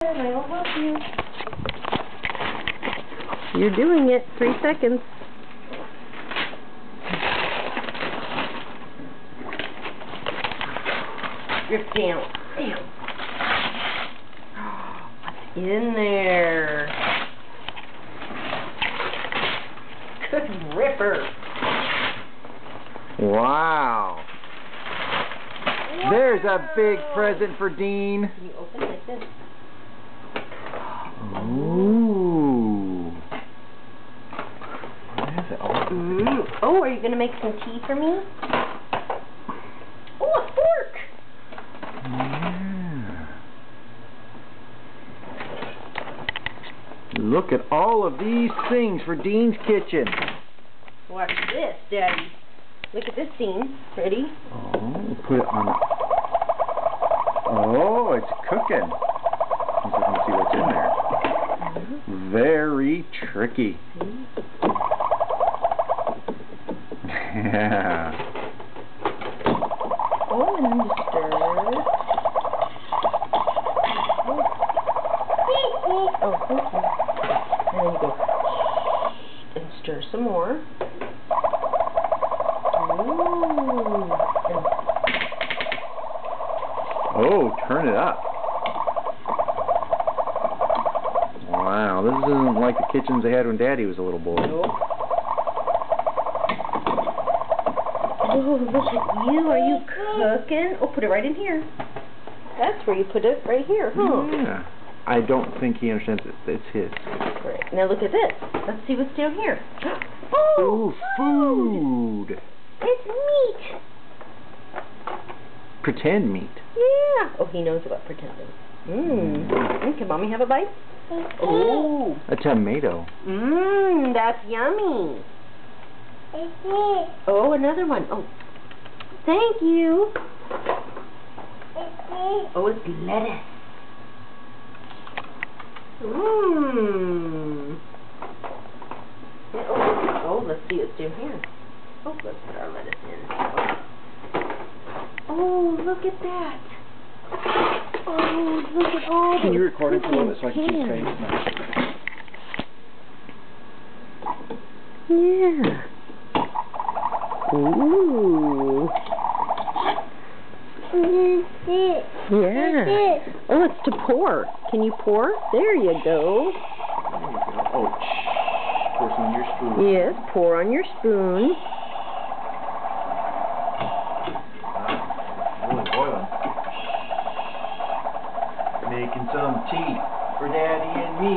And I will help you. You're doing it. 3 seconds. Drip down. Damn. What's in there? Good ripper. Wow. There's a big present for Dean. Can you open it like this? Ooh. What is it? Oh, are you going to make some tea for me? Oh, a fork! Yeah. Look at all of these things for Dean's kitchen. Watch this, Daddy. Look at this scene. Ready? Oh, put it on. Oh, it's cooking. Let's look and see what's in there. Very tricky. Yeah. Oh, and then you stir. Oh, thank you. And then you go and stir some more. Ooh. Oh, turn it up. Wow, this isn't like the kitchens they had when Daddy was a little boy. Nope. Oh, look at you. Are you cooking? Oh, put it right in here. That's where you put it, right here, huh? Yeah. I don't think he understands it. It's his. Right. Now look at this. Let's see what's down here. Ooh, food! It's meat! Pretend meat. Yeah. Oh, he knows about pretending. Can Mommy have a bite? Oh. A tomato. That's yummy. Oh, another one. Oh, thank you. Oh, it's lettuce. Oh, let's see what's down here. Oh, let's put our lettuce in. Oh, look at that. Oh, look at all Can you those record it for a little bit so I can see his cans. face? Yeah. Ooh. Yeah. Oh, it's to pour. Can you pour? There you go. There you go. Oh, pour some on your spoon. Yes, pour on your spoon. Really boiling. Making some tea for Daddy and me.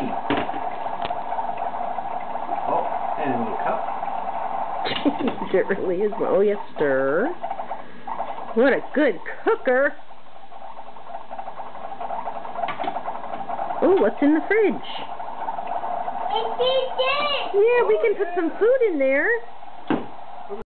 Oh, and a little cup. It really is. Oh, yes, stir. What a good cooker. Oh, what's in the fridge? Yeah, we can put some food in there.